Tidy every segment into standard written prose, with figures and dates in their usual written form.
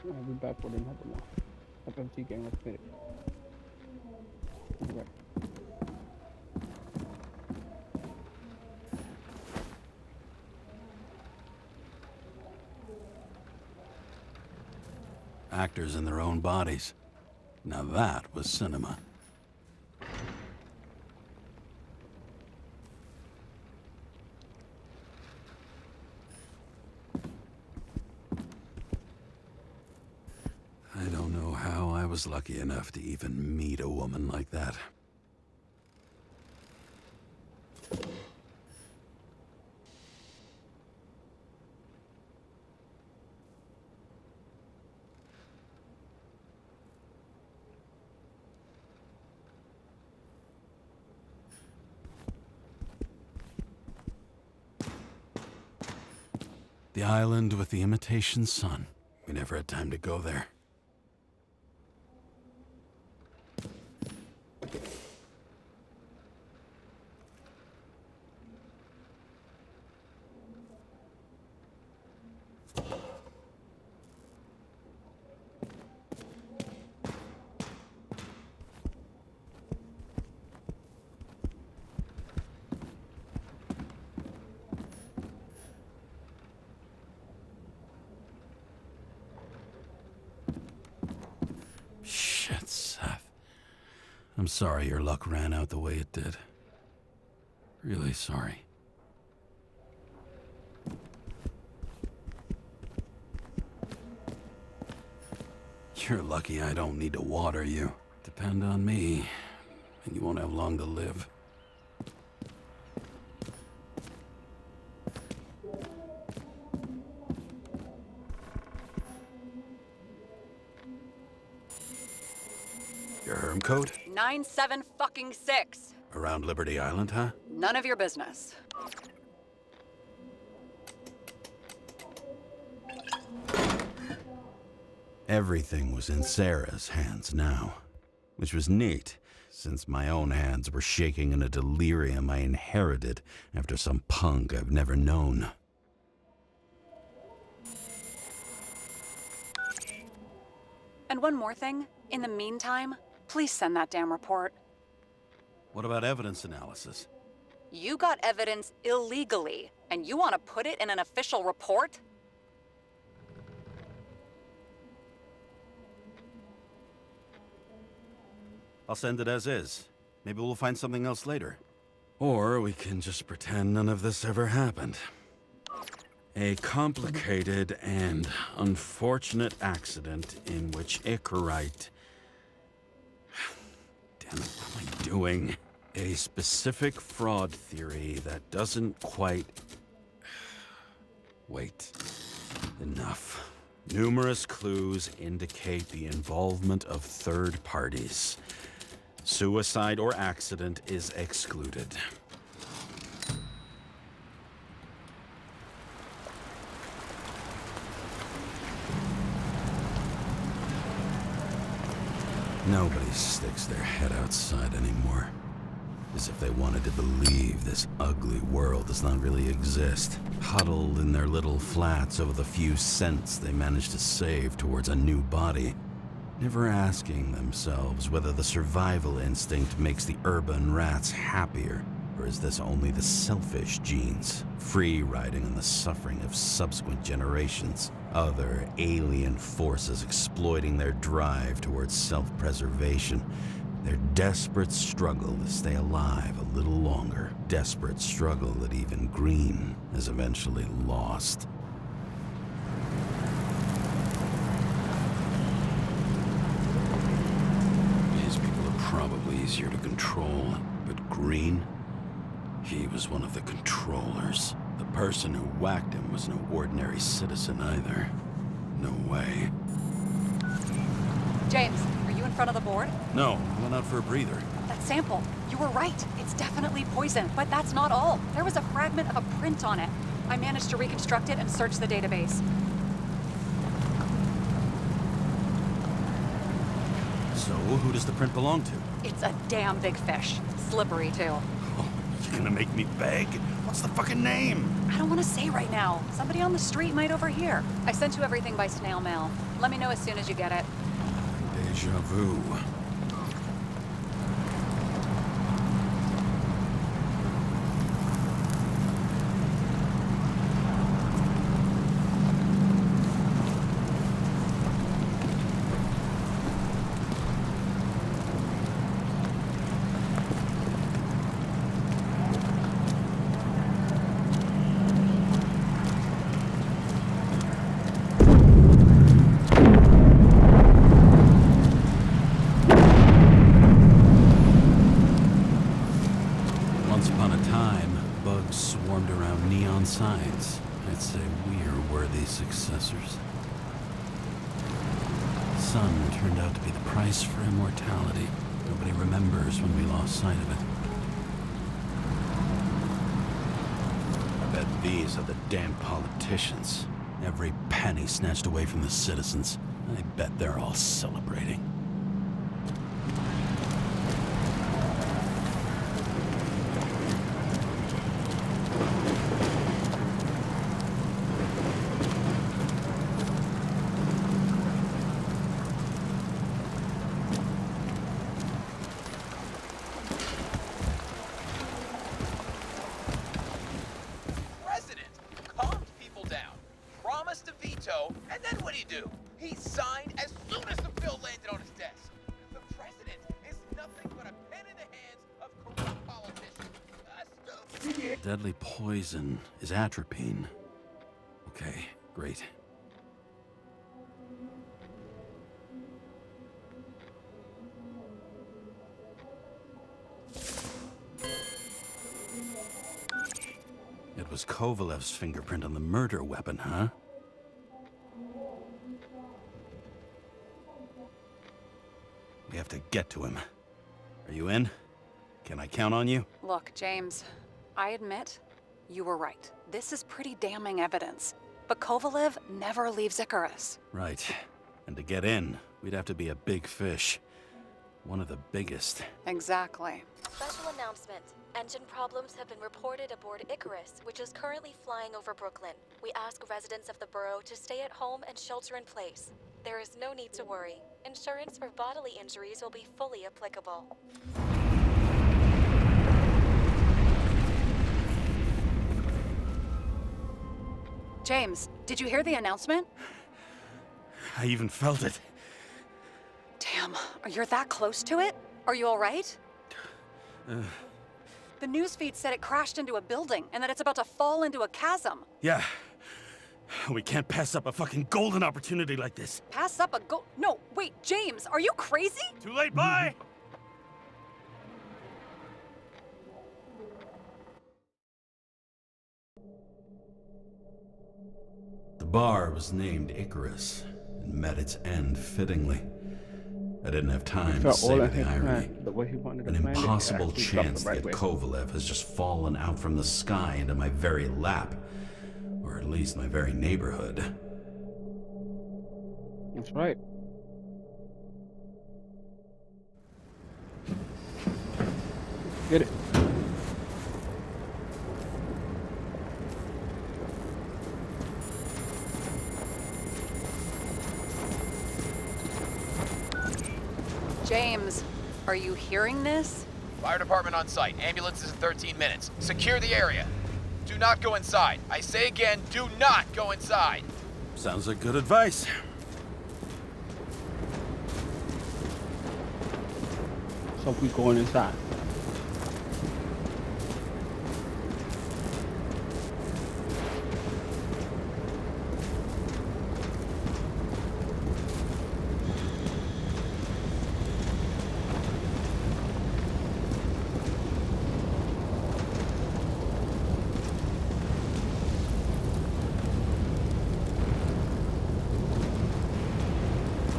I'll be back for dinner tomorrow. Mutton chicken or spirit. Okay. Actors in their own bodies. Now that was cinema. I don't know how I was lucky enough to even meet a woman like that. The island with the imitation sun. We never had time to go there. Shit, Seth. I'm sorry your luck ran out the way it did. Really sorry. You're lucky I don't need to water you. Depend on me, and you won't have long to live. Your herm code? 97 fucking 6. Around Liberty Island, huh? None of your business. Everything was in Sarah's hands now, which was neat, since my own hands were shaking in a delirium I inherited after some punk I've never known. And one more thing. In the meantime, please send that damn report. What about evidence analysis? You got evidence illegally, and you want to put it in an official report? I'll send it as is. Maybe we'll find something else later. Or we can just pretend none of this ever happened. A complicated and unfortunate accident in which Icarite... Damn it, what am I doing? A specific fraud theory that doesn't quite... Wait. Enough. Numerous clues indicate the involvement of third parties. Suicide or accident is excluded. Nobody sticks their head outside anymore. As if they wanted to believe this ugly world does not really exist. Huddled in their little flats over the few cents they managed to save towards a new body. Never asking themselves whether the survival instinct makes the urban rats happier, or is this only the selfish genes, free riding on the suffering of subsequent generations, other alien forces exploiting their drive towards self-preservation, their desperate struggle to stay alive a little longer, desperate struggle that even Green has eventually lost. Probably easier to control, but Green, he was one of the controllers. The person who whacked him was no ordinary citizen either. No way. James, are you in front of the board? No, I went out for a breather. That sample. You were right. It's definitely poison, but that's not all. There was a fragment of a print on it. I managed to reconstruct it and search the database. So, who does the print belong to? It's a damn big fish. Slippery, too. Oh, gonna make me beg? What's the fucking name? I don't want to say right now. Somebody on the street might overhear. I sent you everything by snail mail. Let me know as soon as you get it. Deja vu. Once upon a time, bugs swarmed around neon signs. I'd say we're worthy successors. Sun turned out to be the price for immortality. Nobody remembers when we lost sight of it. I bet these are the damn politicians. Every penny snatched away from the citizens. I bet they're all celebrating. Promised a veto, and then what do? He signed as soon as the bill landed on his desk. The president is nothing but a pen in the hands of corrupt politicians. Deadly poison is atropine. Okay, great. It was Kovalev's fingerprint on the murder weapon, huh? We have to get to him. Are you in? Can I count on you? Look, James, I admit you were right. This is pretty damning evidence. But Kovalev never leaves Icarus. Right. And to get in, we'd have to be a big fish. One of the biggest. Exactly. Special announcement. Engine problems have been reported aboard Icarus, which is currently flying over Brooklyn. We ask residents of the borough to stay at home and shelter in place. There is no need to worry. Insurance for bodily injuries will be fully applicable. James, did you hear the announcement? I even felt it. Damn, you're that close to it? Are you all right? The newsfeed said it crashed into a building and that it's about to fall into a chasm. Yeah. We can't pass up a fucking golden opportunity like this. Pass up a No, wait, James, are you crazy? Too late, bye! The bar was named Icarus and met its end fittingly. I didn't have time to savor the irony. An impossible chance that Kovalev has just fallen out from the sky into my very lap. Or at least my very neighborhood. That's right. Get it. James, are you hearing this? Fire department on site. Ambulances in 13 minutes. Secure the area. Do not go inside. I say again, do not go inside. Sounds like good advice. So we going inside.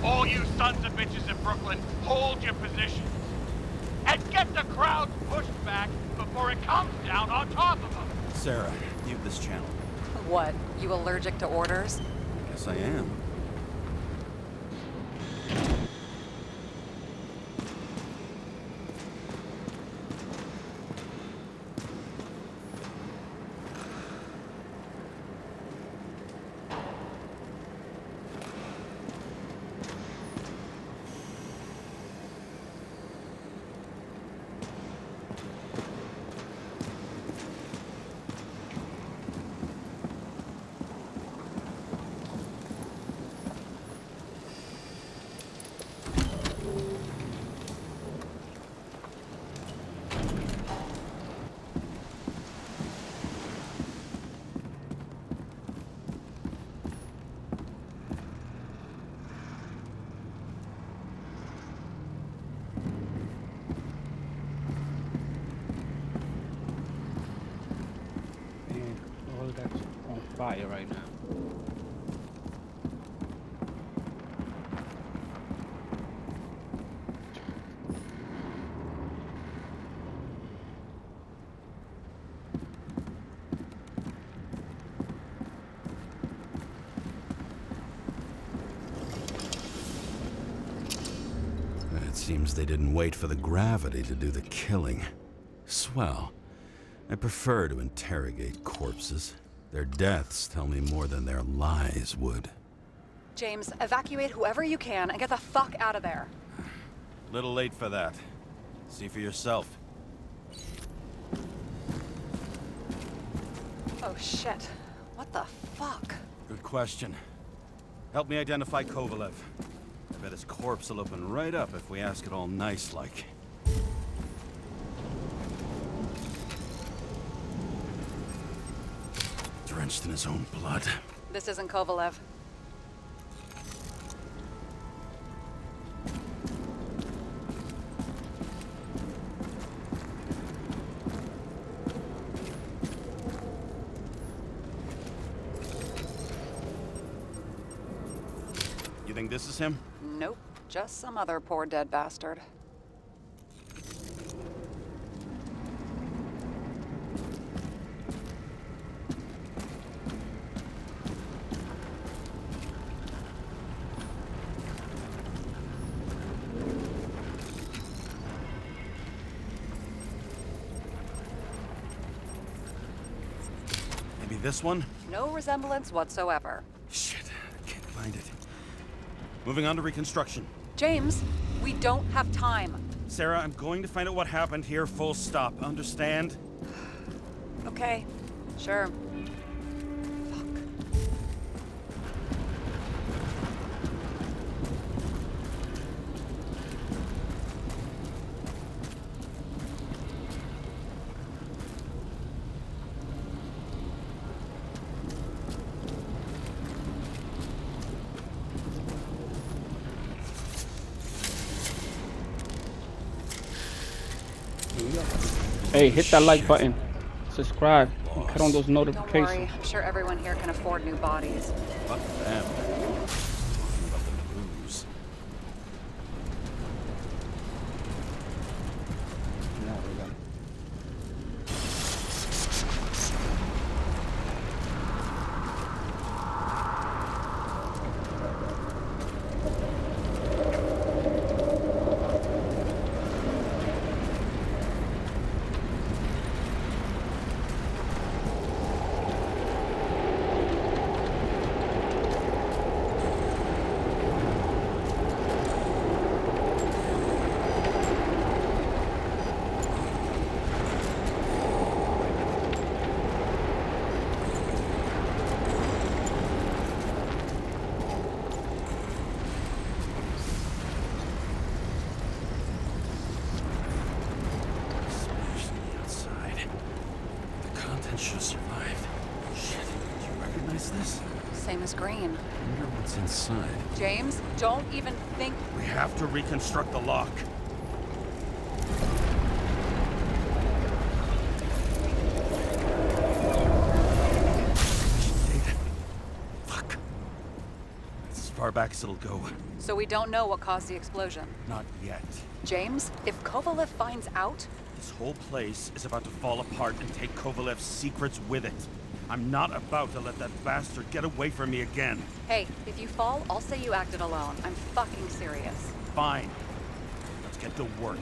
All you sons of bitches in Brooklyn, hold your positions. And get the crowd pushed back before it comes down on top of them. Sarah, mute this channel. What, you allergic to orders? Yes, I am. fire right now. It seems they didn't wait for the gravity to do the killing. Swell. I prefer to interrogate corpses. Their deaths tell me more than their lies would. James, evacuate whoever you can and get the fuck out of there. Little late for that. See for yourself. Oh shit. What the fuck? Good question. Help me identify Kovalev. I bet his corpse will open right up if we ask it all nice-like. Drenched in his own blood. This isn't Kovalev. You think this is him? Nope. Just some other poor dead bastard. Maybe this one? No resemblance whatsoever. Shit, I can't find it. Moving on to reconstruction. James, we don't have time. Sarah, I'm going to find out what happened here, full stop. Understand? Okay, sure. Fuck. Hey, hit that like button. Subscribe. And cut on those Don't worry, notifications. I'm sure everyone here can afford new bodies. Fuck them. Talking about the booze. No, we got it. Smashed on the outside. The contents should have survived. Shit, do you recognize this? Same as green. Wonder what's inside. James, don't even think. We have to reconstruct the lock. Data. Fuck. It's as far back as it'll go. So we don't know what caused the explosion. Not yet. James, if Kovalev finds out, This whole place is about to fall apart and take Kovalev's secrets with it. I'm not about to let that bastard get away from me again. hey, if you fall, I'll say you acted alone. I'm fucking serious. Fine. Let's get to work.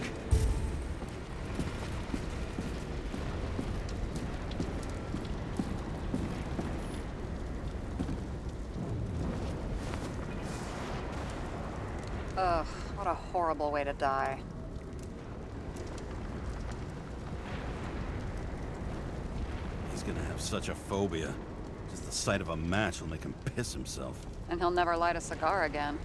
Ugh, what a horrible way to die. He's gonna have such a phobia. Just the sight of a match will make him piss himself. And he'll never light a cigar again.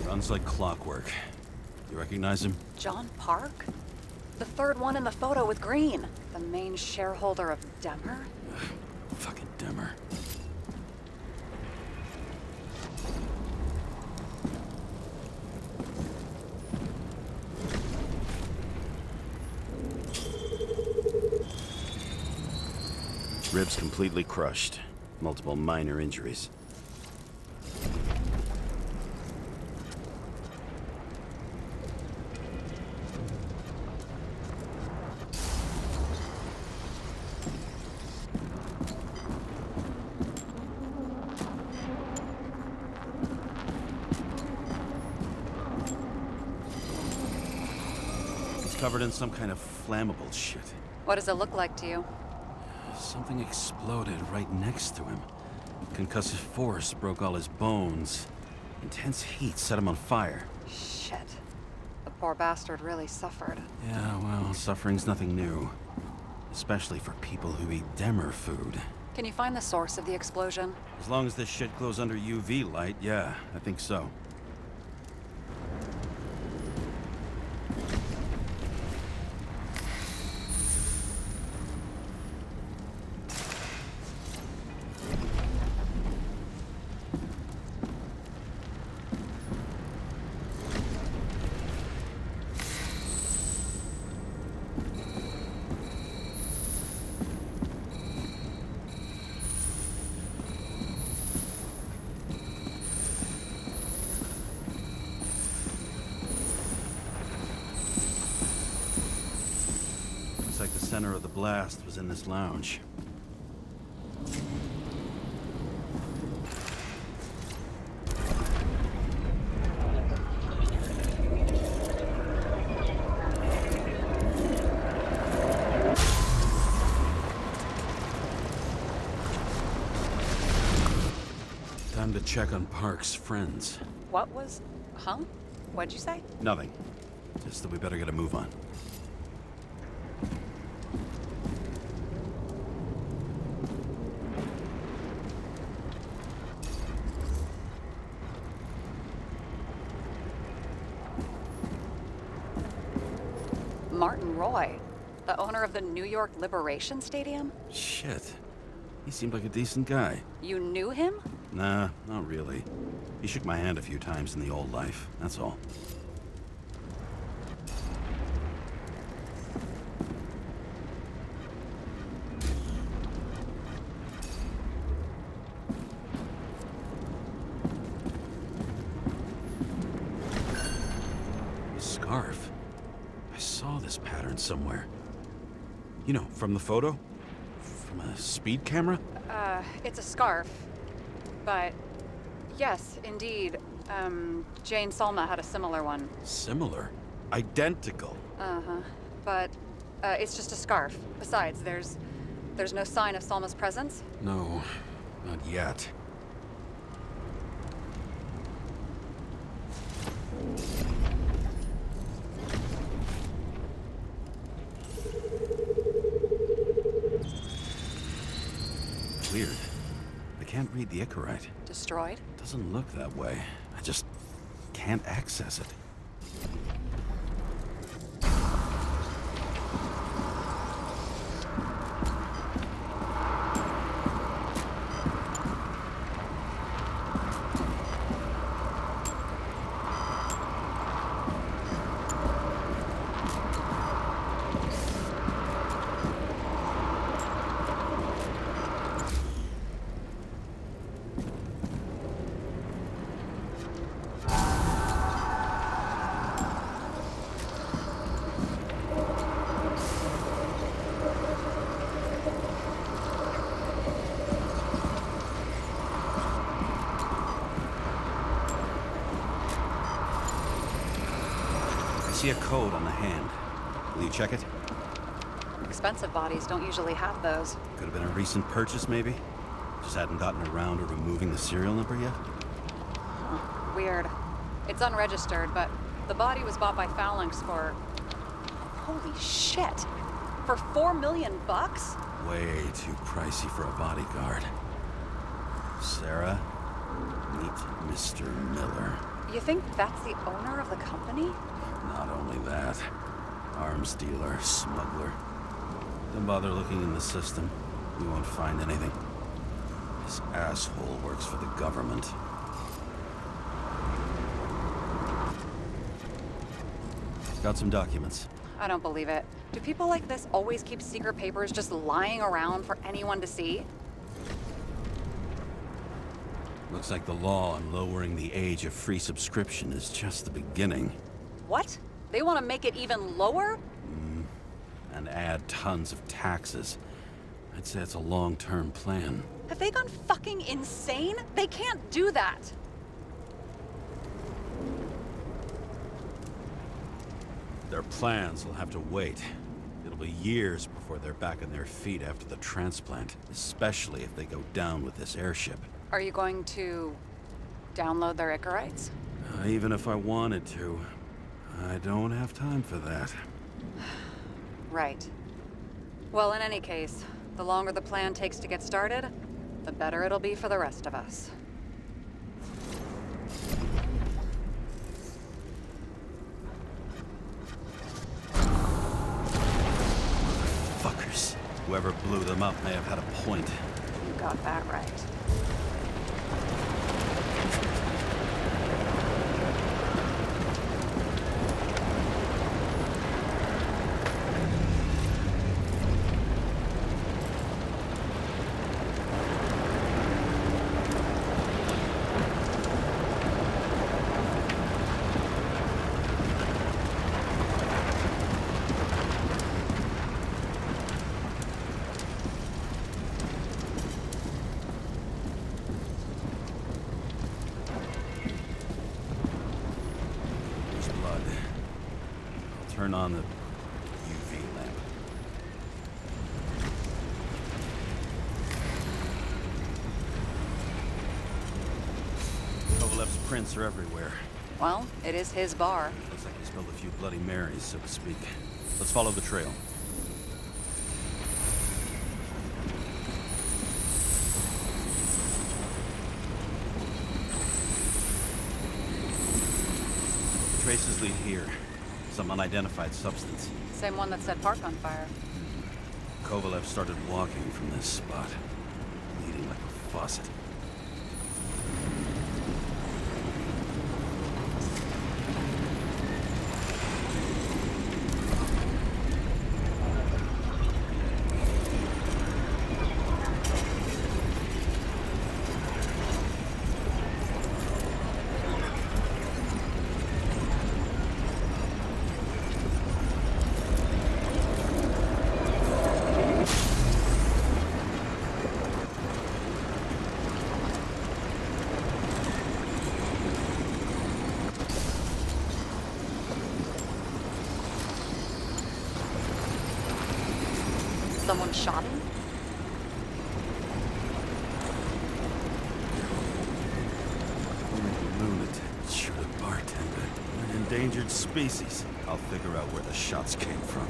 Runs like clockwork. You recognize him? John Park? The third one in the photo with green. The main shareholder of Demmer? Fucking Demmer. Ribs completely crushed. Multiple minor injuries. It's covered in some kind of flammable shit. What does it look like to you? Something exploded right next to him. Concussive force broke all his bones. Intense heat set him on fire. Shit. The poor bastard really suffered. Yeah, well, suffering's nothing new. Especially for people who eat Demmer food. Can you find the source of the explosion? As long as this shit glows under UV light, yeah, I think so. Like the center of the blast was in this lounge. Time to check on Park's friends. What was... Huh? What'd you say? Nothing. Just that we better get a move on. Martin Roy, the owner of the New York Liberation Stadium? Shit. He seemed like a decent guy. You knew him? Nah, not really. He shook my hand a few times in the old life, that's all. Scarf. I saw this pattern somewhere. You know, from the photo? From a speed camera? It's a scarf. But, yes, indeed. Jane Salma had a similar one. Similar? Identical? Uh-huh. But, it's just a scarf. Besides, there's no sign of Salma's presence. No, not yet. Weird. I can't read the Icarite. Destroyed? Doesn't look that way. I just can't access it. I see a code on the hand. Will you check it? Expensive bodies don't usually have those. Could have been a recent purchase, maybe? Just hadn't gotten around to removing the serial number yet? Weird. It's unregistered, but the body was bought by Phalanx for... Holy shit! For $4 million bucks? Way too pricey for a bodyguard. Sarah, meet Mr. Miller. You think that's the owner of the company? Not only that, Arms dealer, smuggler. Don't bother looking in the system. You won't find anything. This asshole works for the government. Got some documents. I don't believe it. Do people like this always keep secret papers just lying around for anyone to see? Looks like the law on lowering the age of free subscription is just the beginning. What? They want to make it even lower? And add tons of taxes. I'd say it's a long-term plan. Have they gone fucking insane? They can't do that. Their plans will have to wait. It'll be years before they're back on their feet after the transplant, especially if they go down with this airship. Are you going to download their Icarites? Even if I wanted to, I don't have time for that. Right. Well, in any case, the longer the plan takes to get started, the better it'll be for the rest of us. Fuckers. Whoever blew them up may have had a point. You got that right. There's blood. I'll turn on the UV lamp. Kovalev's prints are everywhere. Well, it is his bar. Looks like he spilled a few Bloody Marys, so to speak. Let's follow the trail. Traces lead here. Some unidentified substance. Same one that set Park on fire. Kovalev started walking from this spot, bleeding like a faucet. Someone shot him? Lunatic, shoot a bartender. An endangered species. I'll figure out where the shots came from.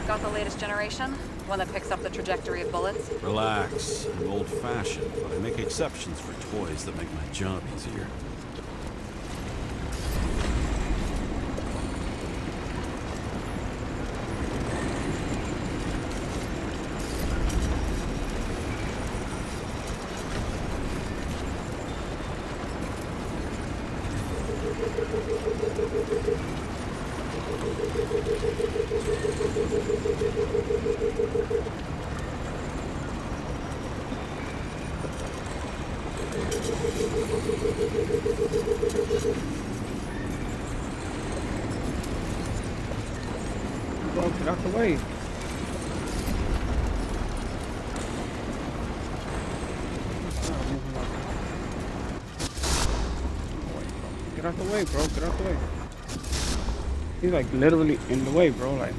Got the latest generation? One that picks up the trajectory of bullets? Relax. I'm old-fashioned, but I make exceptions for toys that make my job easier. Bro, get out the way. Get out the way, bro. Get out the way. He's like literally in the way, bro. Like.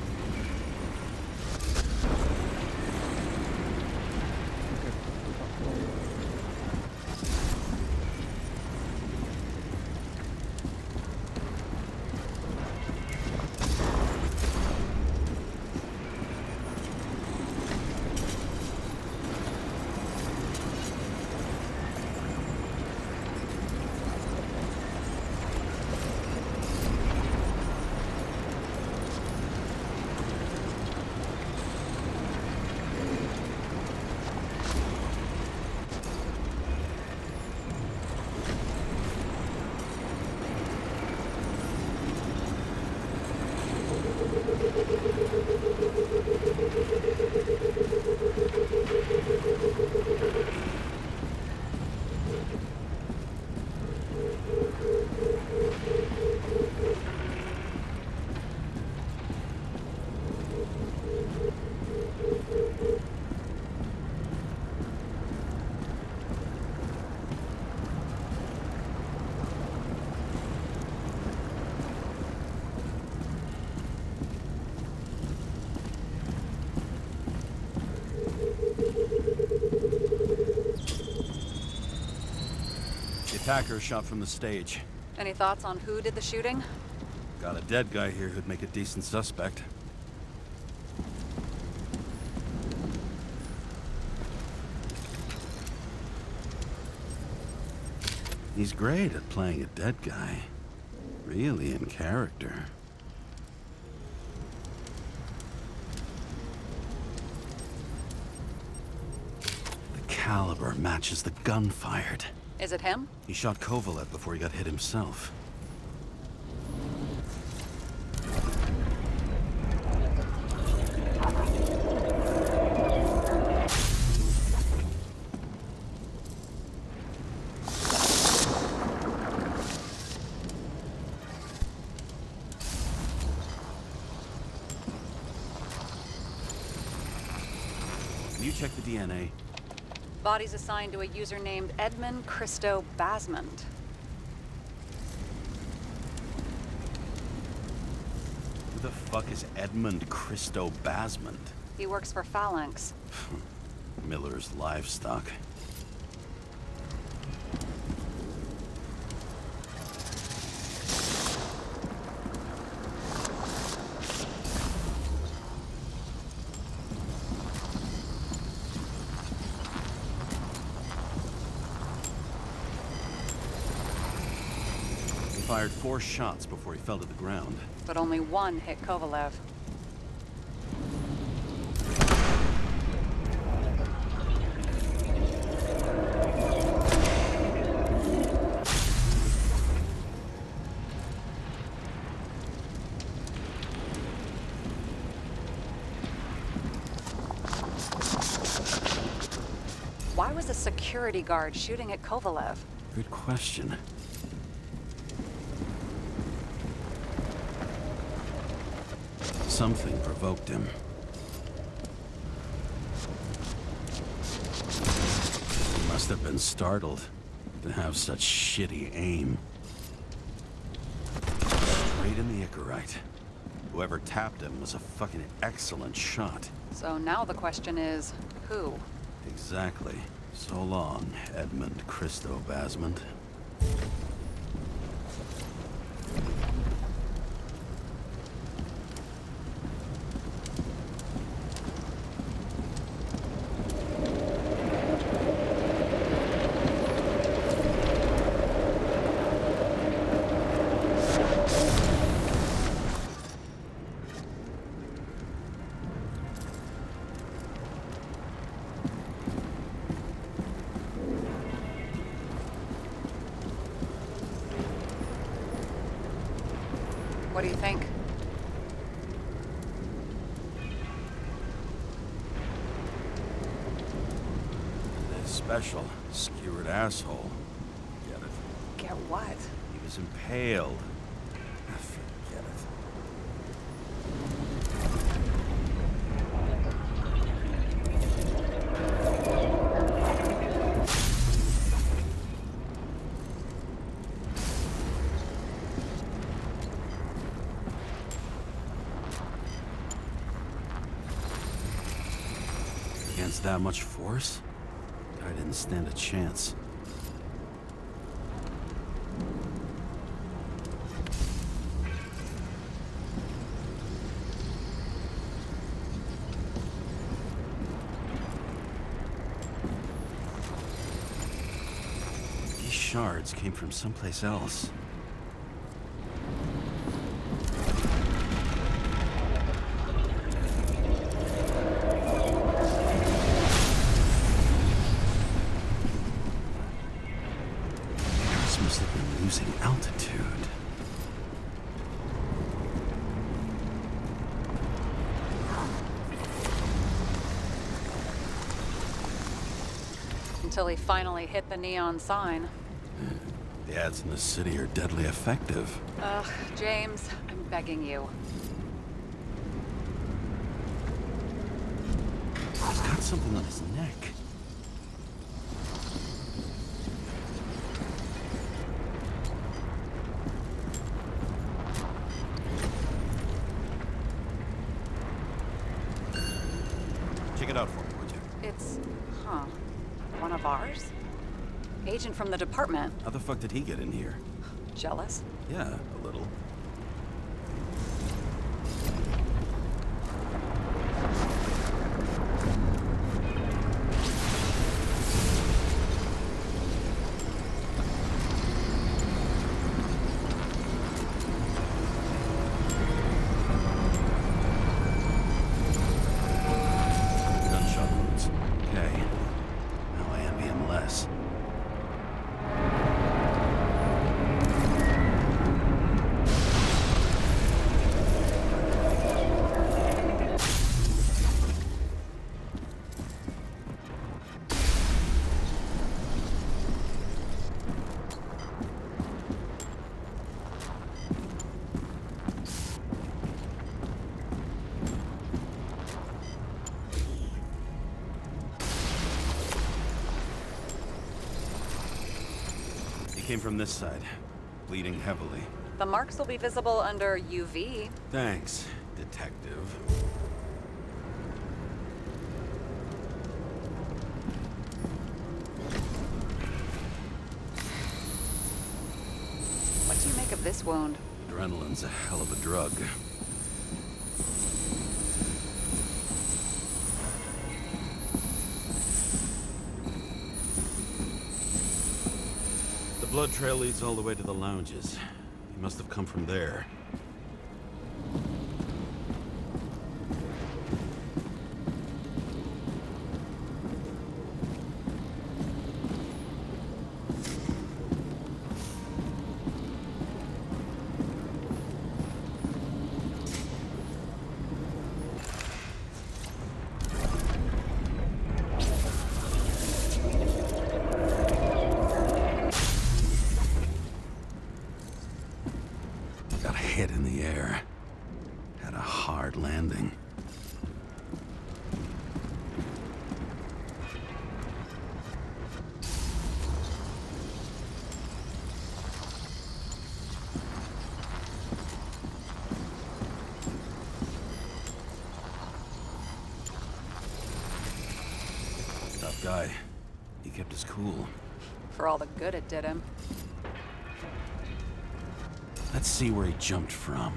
Attacker shot from the stage. Any thoughts on who did the shooting? Got a dead guy here who'd make a decent suspect. He's great at playing a dead guy. Really in character. The caliber matches the gun fired. Is it him? He shot Kovalev before he got hit himself. Can you check the DNA? Body's assigned to a user named Edmund Christo Basmond. Who the fuck is Edmund Christo Basmond? He works for Phalanx. Miller's livestock. He fired 4 shots before he fell to the ground. But only one hit Kovalev. Why was a security guard shooting at Kovalev? Good question. Something provoked him. He must have been startled to have such shitty aim. Straight in the Icarite. Whoever tapped him was a fucking excellent shot. So now the question is, who? Exactly. So long, Edmund Christo Basmond. What do you think? This special, skewered asshole. Get it? Get what? He was impaled. Forget it. Against that much force? I didn't stand a chance. These shards came from someplace else. Must have been losing altitude. Until he finally hit the neon sign. The ads in the city are deadly effective. Ugh, James, I'm begging you. He's got something on his neck. Check it out for me, would you? It's, one of ours? Agent from the department. How the fuck did he get in here? Jealous? Yeah, a little. Gunshot wounds. Okay. Now I envy him less. He came from this side, bleeding heavily. The marks will be visible under UV. Thanks, detective. What do you make of this wound? Adrenaline's a hell of a drug. The blood trail leads all the way to the lounges. He must have come from there. Got hit in the air. Had a hard landing. Tough guy. He kept his cool. For all the good it did him. Let's see where he jumped from.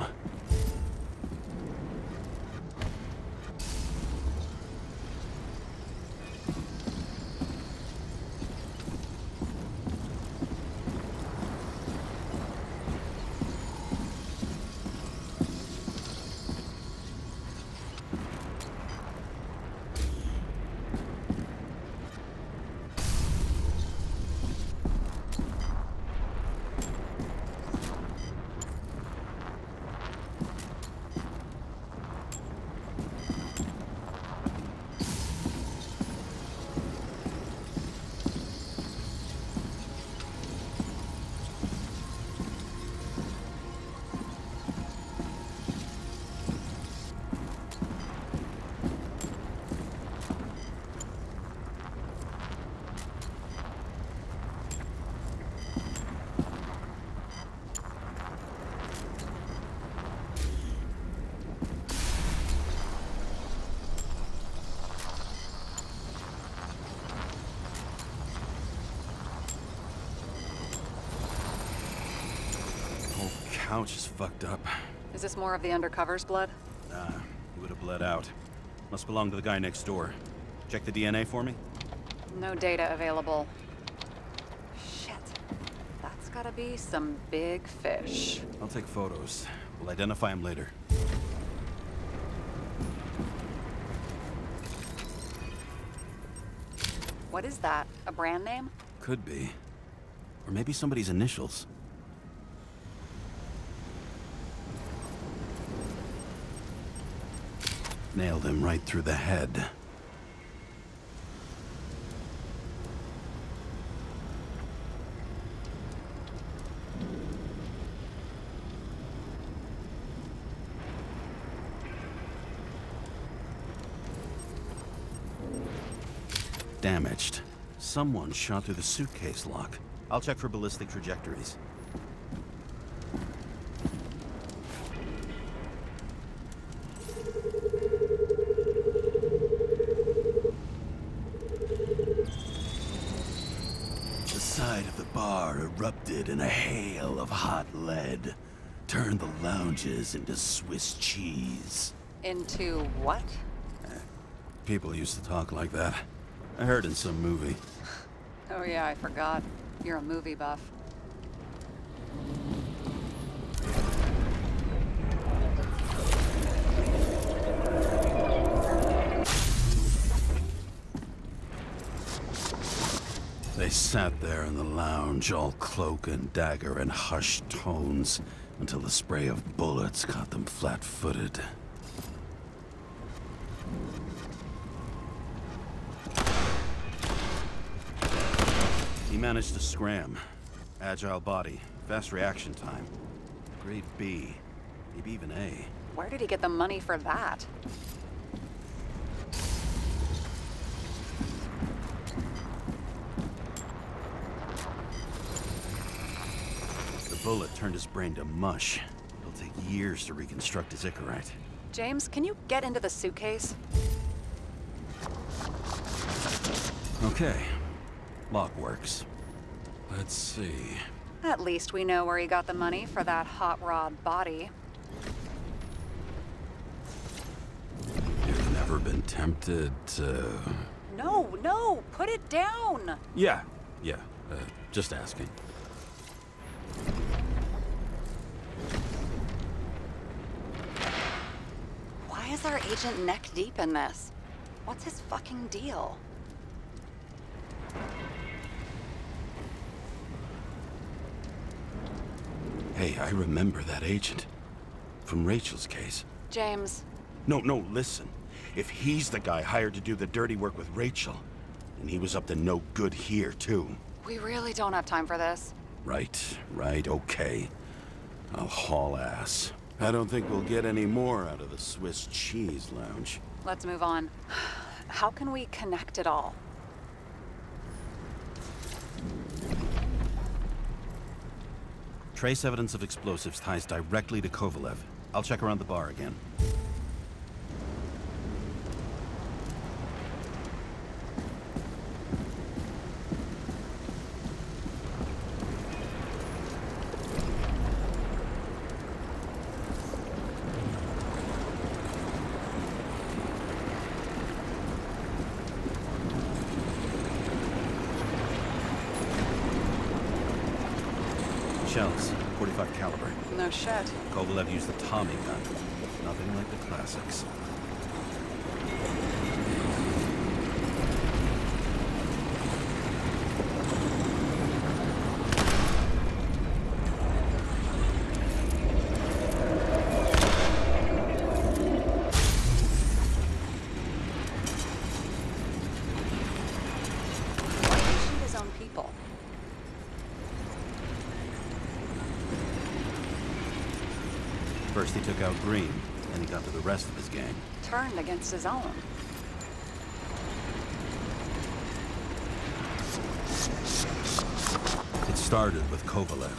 Couch is fucked up. Is this more of the undercover's blood? Nah, he would have bled out. Must belong to the guy next door. Check the DNA for me? No data available. Shit. That's gotta be some big fish. I'll take photos. We'll identify him later. What is that? A brand name? Could be. Or maybe somebody's initials. Nailed him right through the head. Damaged. Someone shot through the suitcase lock. I'll check for ballistic trajectories. bar erupted in a hail of hot lead, turned the lounges into Swiss cheese. Into what? People used to talk like that. I heard in some movie. Oh yeah, I forgot. You're a movie buff. They sat there in the lounge, all cloak and dagger and hushed tones, until the spray of bullets caught them flat-footed. He managed to scram. Agile body, fast reaction time. Grade B, maybe even A. Where did he get the money for that? The bullet turned his brain to mush. It'll take years to reconstruct his Icarite. James, can you get into the suitcase? Okay. Lock works. Let's see. At least we know where he got the money for that hot rod body. You've never been tempted to... No, put it down! Yeah, just asking. Why is our agent neck deep in this? What's his fucking deal? Hey, I remember that agent. From Rachel's case. James, No, listen. If he's the guy hired to do the dirty work with Rachel, then he was up to no good here, too. we really don't have time for this. Right, okay. I'll haul ass. I don't think we'll get any more out of the Swiss cheese lounge. Let's move on. How can we connect it all? Trace evidence of explosives ties directly to Kovalev. I'll check around the bar again. Shells, 45 caliber. No shit. Kovalev used the Tommy gun. Nothing like the classics. Why did he shoot his own people? First he took out Green, then he got to the rest of his gang. Turned against his own. It started with Kovalev.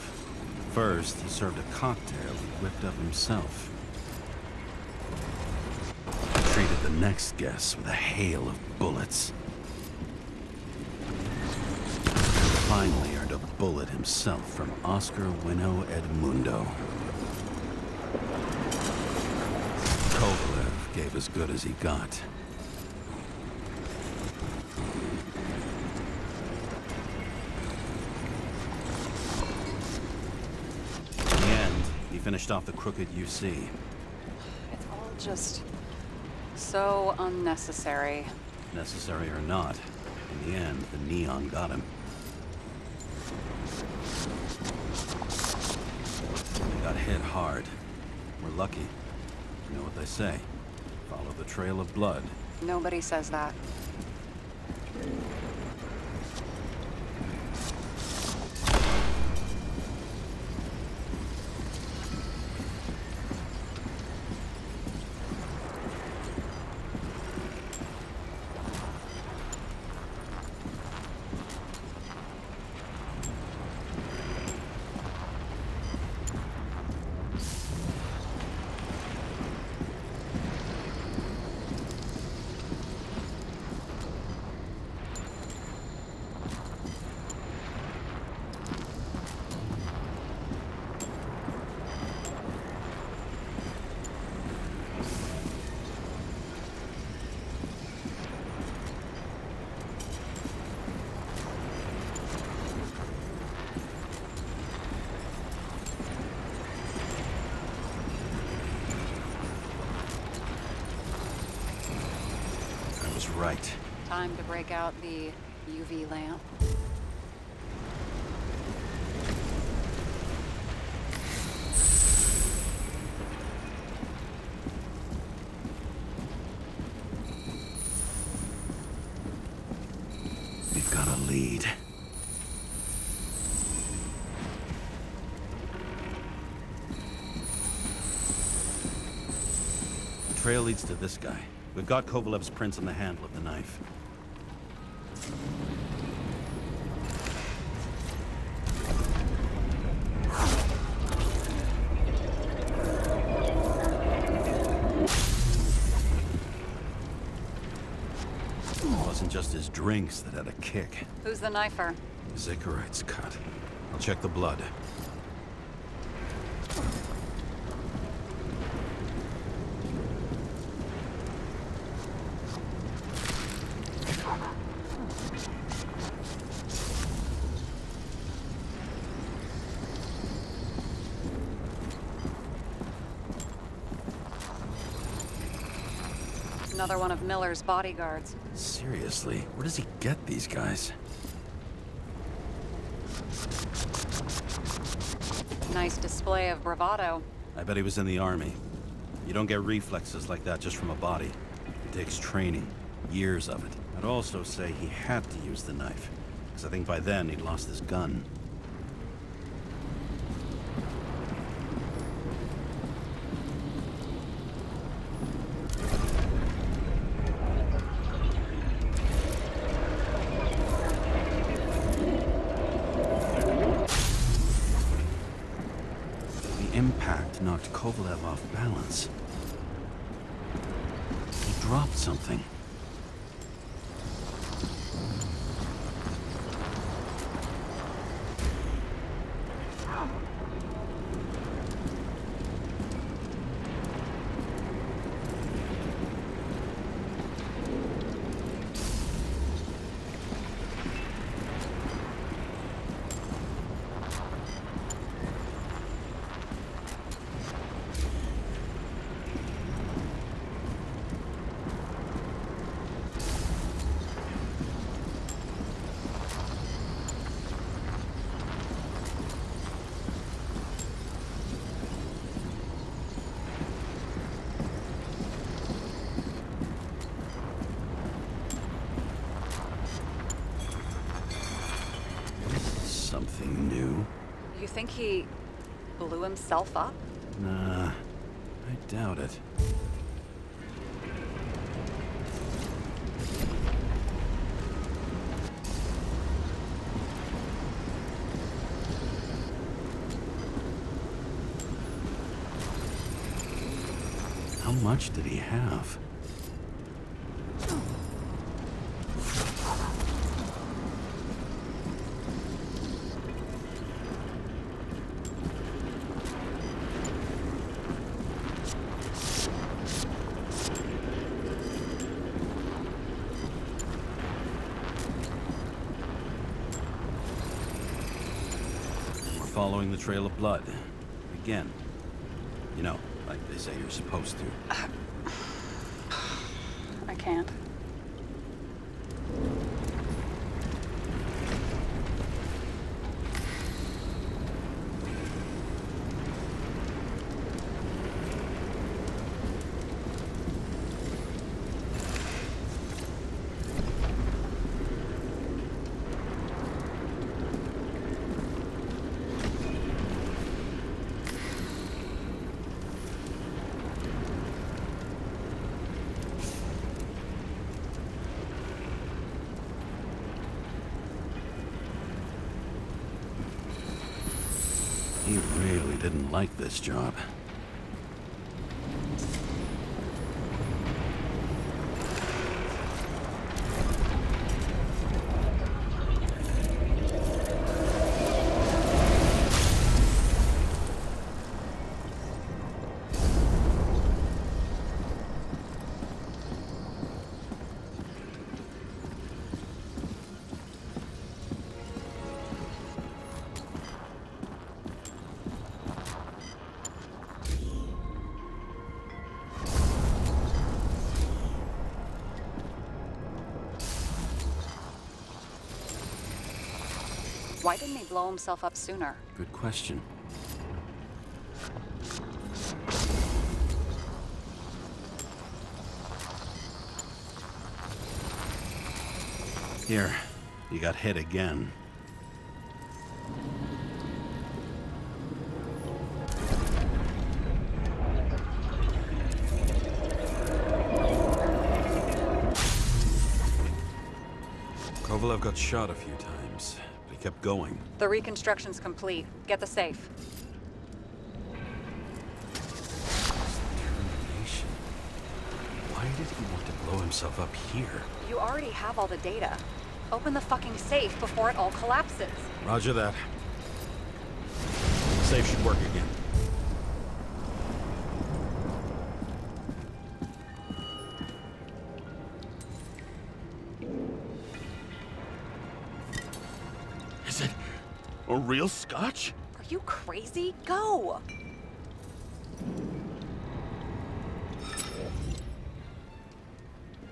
First, he served a cocktail he whipped up himself. He treated the next guest with a hail of bullets. Finally earned a bullet himself from Oscar Winnow Edmundo. Kovalev gave as good as he got. In the end, he finished off the crooked UC. It's all just so unnecessary. Necessary or not, in the end, the neon got him. They got hit hard. We're lucky. You know what they say. Follow the trail of blood. Nobody says that. was right. Time to break out the UV lamp. We've got a lead. The trail leads to this guy. We've got Kovalev's prints on the handle of the knife. It wasn't just his drinks that had a kick. Who's the knifer? His Icarite's cut. I'll check the blood. Another one of Miller's bodyguards. Seriously, where does he get these guys? Nice display of bravado. I bet he was in the army. You don't get reflexes like that just from a body. It takes training, years of it. I'd also say he had to use the knife, because I think by then he'd lost his gun. Impact knocked Kovalev off balance. He dropped something. Something new? You think he blew himself up? Nah, I doubt it. How much did he have? Following the trail of blood. Again. You know, like they say you're supposed to. I can't. He really didn't like this job. Why didn't he blow himself up sooner? Good question. Here, you got hit again. Kovalev got shot a few times, but he kept going. The reconstruction's complete. Get the safe. Determination. Why did he want to blow himself up here? You already have all the data. Open the fucking safe before it all collapses. Roger that. Safe should work again. Is it a real scotch? Are you crazy? Go!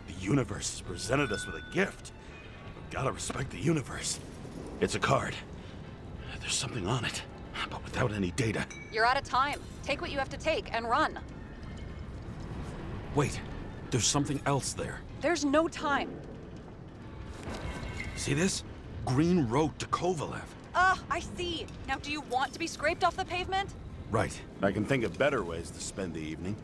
The universe has presented us with a gift. We've gotta respect the universe. It's a card. There's something on it, but without any data. You're out of time. Take what you have to take and run. Wait, there's something else there. There's no time. See this? Green Road to Kovalev. I see. Now do you want to be scraped off the pavement? Right. I can think of better ways to spend the evening.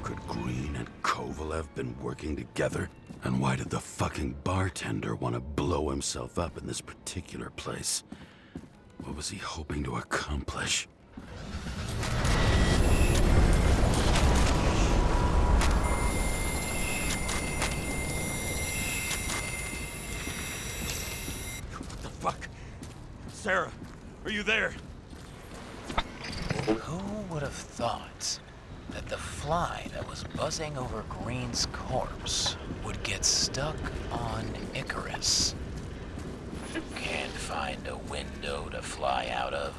Could Green and Kovalev been working together? And why did the fucking bartender want to blow himself up in this particular place? What was he hoping to accomplish? What the fuck? Sarah, are you there? Who would have thought that the fly that was buzzing over Green's corpse would get stuck on Icarus? Can't find a window to fly out of.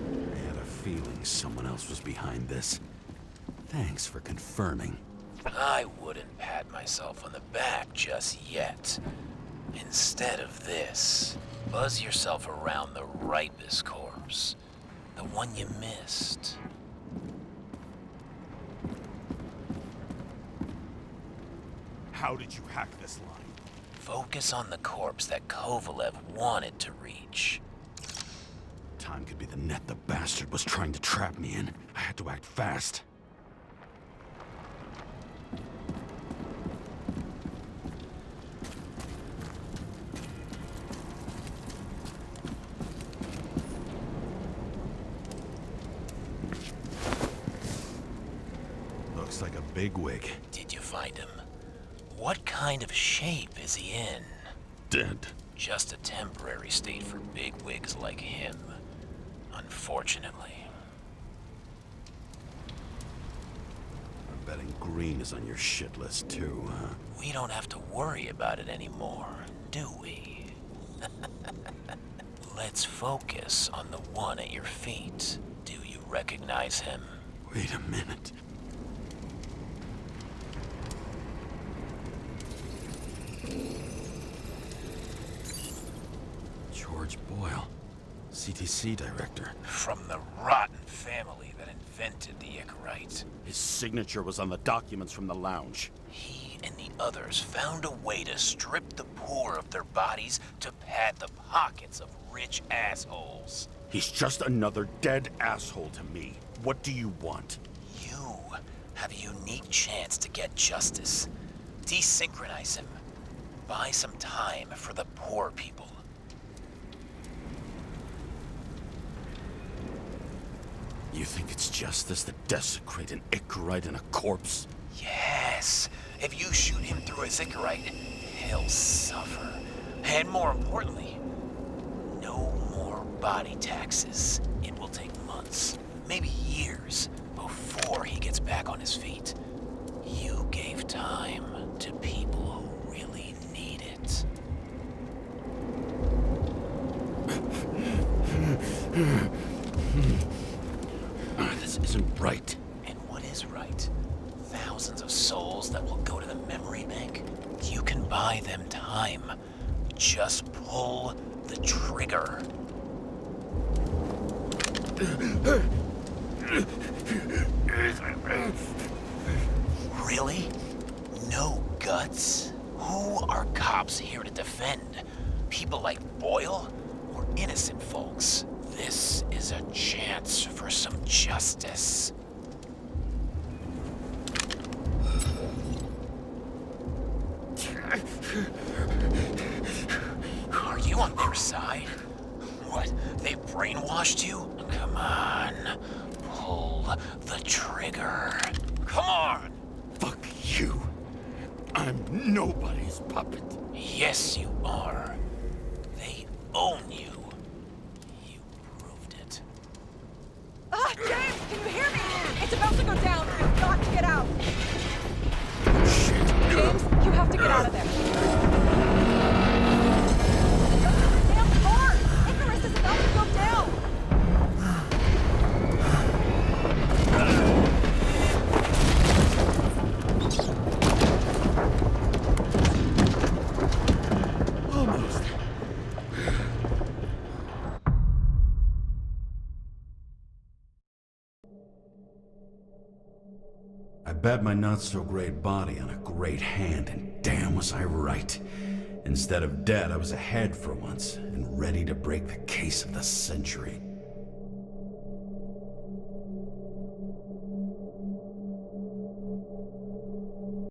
I had a feeling someone else was behind this. Thanks for confirming. I wouldn't pat myself on the back just yet. Instead of this, buzz yourself around the ripest corpse. The one you missed. How did you hack this line? Focus on the corpse that Kovalev wanted to reach. Time could be the net the bastard was trying to trap me in. I had to act fast. Looks like a bigwig. Did you find him? What kind of shape is he in? Dead. Just a temporary state for bigwigs like him. Unfortunately. I'm betting Green is on your shit list too, huh? We don't have to worry about it anymore, do we? Let's focus on the one at your feet. Do you recognize him? Wait a minute. George Boyle, CTC director. From the rotten family that invented the Icarite. His signature was on the documents from the lounge. He and the others found a way to strip the poor of their bodies to pad the pockets of rich assholes. He's just another dead asshole to me. What do you want? You have a unique chance to get justice. Desynchronize him. Buy some time for the poor people. You think it's justice to desecrate an Icarite and a corpse? Yes. If you shoot him through his Icarite, he'll suffer. And more importantly, no more body taxes. It will take months, maybe years, before he gets back on his feet. You gave time to people who really need it. This isn't right. And what is right? Thousands thousands of souls that will go to the memory bank, you can buy them time. Just pull the trigger. Really? No guts? Who are cops here to defend? People like Boyle or innocent folks? This is a chance for some justice. Are you on their side? What, they brainwashed you? Come on, pull the trigger. Come on! Fuck you. I'm nobody's puppet. Yes, you are. They own you. You proved it. Ah, James, can you hear me? It's about to go down. I've got to get out. James, you have to get out of there. Damn car! Icarus is about to go down. Almost. I bet my not-so-great body on a great hand, and damn was I right. Instead of dead, I was ahead for once, and ready to break the case of the century.